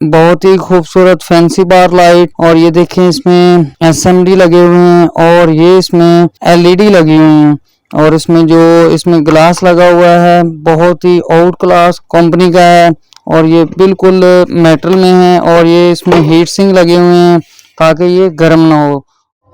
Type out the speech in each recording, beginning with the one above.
बहुत ही खूबसूरत फैंसी बार लाइट। और ये देखें इसमें एसएमडी लगे हुए हैं और ये इसमें एलईडी लगी हुई हैं। और इसमें ग्लास लगा हुआ है, बहुत ही आउट क्लास कंपनी का है। और ये बिल्कुल मेटल में है और ये इसमें हीट सिंक लगे हुए हैं ताकि ये गर्म ना हो।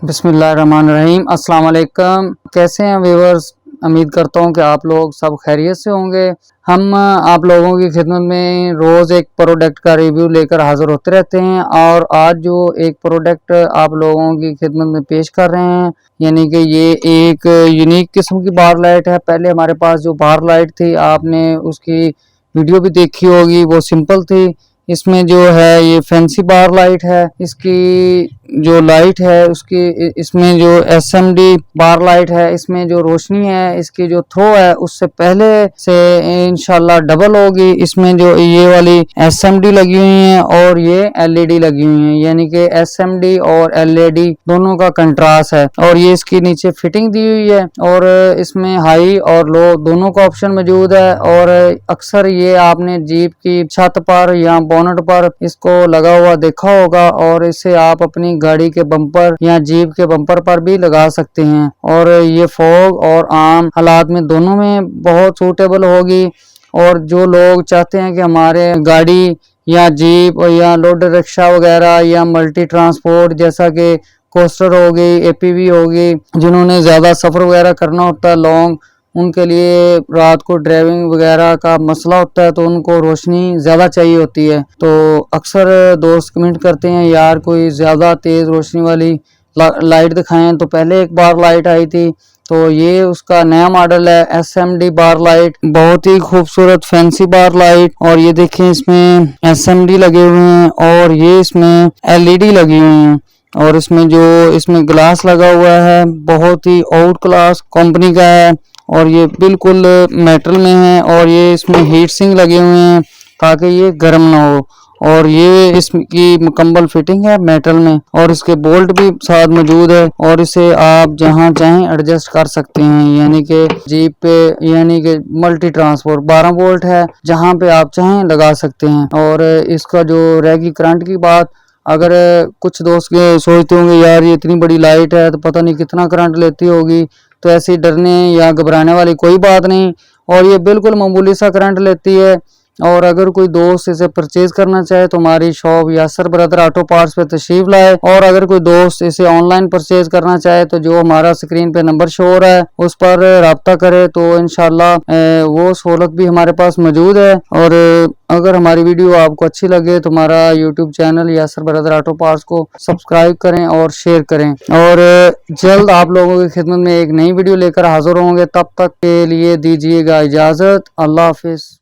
बिस्मिल्लाहिर्रहमानिर्रहीम, अस्सलाम वालेकुम। कैसे हैं व्यूअर्स? उम्मीद करता हूँ कि आप लोग सब खैरियत से होंगे। हम आप लोगों की खिदमत में रोज़ एक प्रोडक्ट का रिव्यू लेकर हाज़िर होते रहते हैं और आज जो एक प्रोडक्ट आप लोगों की खिदमत में पेश कर रहे हैं, यानी कि ये एक यूनिक किस्म की बार लाइट है। पहले हमारे पास जो बार लाइट थी, आपने उसकी वीडियो भी देखी होगी, वो सिंपल थी। इसमें जो है ये फैंसी बार लाइट है। इसकी जो लाइट है उसकी इसमें जो एसएमडी बार लाइट है, इसमें जो रोशनी है, इसकी जो थ्रो है उससे पहले से इंशाल्लाह डबल होगी। इसमें जो ये वाली एसएमडी लगी हुई है और ये एलईडी लगी हुई है, यानी कि एसएमडी और एलईडी दोनों का कंट्रास्ट है। और ये इसकी नीचे फिटिंग दी हुई है और इसमें हाई और लो दोनों का ऑप्शन मौजूद है। और अक्सर ये आपने जीप की छत पर या बोनट पर इसको लगा हुआ देखा होगा और इसे आप अपनी गाड़ी के बम्पर या जीप के बम्पर पर भी लगा सकते हैं। और ये फॉग और आम हालात में दोनों में बहुत सूटेबल होगी। और जो लोग चाहते हैं कि हमारे गाड़ी या जीप या लोडर रिक्शा वगैरह या मल्टी ट्रांसपोर्ट जैसा कि कोस्टर हो गई, एपीवी होगी, जिन्होंने ज़्यादा सफ़र वगैरह करना होता है लॉन्ग, उनके लिए रात को ड्राइविंग वगैरह का मसला होता है तो उनको रोशनी ज़्यादा चाहिए होती है। तो अक्सर दोस्त कमेंट करते हैं यार कोई ज़्यादा तेज़ रोशनी वाली लाइट दिखाएं। तो पहले एक बार लाइट आई थी, तो ये उसका नया मॉडल है एसएमडी बार लाइट। बहुत ही खूबसूरत फैंसी बार लाइट। और ये देखें इसमें एसएमडी लगे हुए हैं और ये इसमें एलईडी लगी हुई हैं। और इसमें ग्लास लगा हुआ है, बहुत ही आउट क्लास कंपनी का है। और ये बिल्कुल मेटल में है और ये इसमें हीट सिंक लगे हुए हैं ताकि ये गर्म ना हो। और ये इसकी मुकम्मल फिटिंग है मेटल में और इसके बोल्ट भी साथ मौजूद है। और इसे आप जहां चाहें एडजस्ट कर सकते हैं, यानी कि जीप पे यानी कि मल्टी ट्रांसपोर्ट 12 वोल्ट है, जहां पे आप चाहें लगा सकते हैं। और इसका जो रहेगी करंट की बात, अगर कुछ दोस्त सोचते होंगे यार ये इतनी बड़ी लाइट है तो पता नहीं कितना करंट लेती होगी, तो ऐसी डरने या घबराने वाली कोई बात नहीं। और ये बिल्कुल मामूली सा करंट लेती है। और अगर कोई दोस्त इसे परचेज करना चाहे तो हमारी shop Yasir brother auto parts पे तशरीफ लाए। और अगर कोई दोस्त इसे ऑनलाइन परचेज करना चाहे तो जो हमारा स्क्रीन पे नंबर शो हो रहा है उस पर रब्ता करे, तो इंशाल्लाह वो सहूलत भी हमारे पास मौजूद है। और अगर हमारी वीडियो आपको अच्छी लगे तो हमारा YouTube channel Yasir brother auto parts को सब्सक्राइब करें और शेयर करें। और जल्द आप लोगों की खिदमत में एक नई वीडियो लेकर हाजिर होंगे। तब तक के लिए दीजिएगा इजाजत। अल्लाह हाफिज।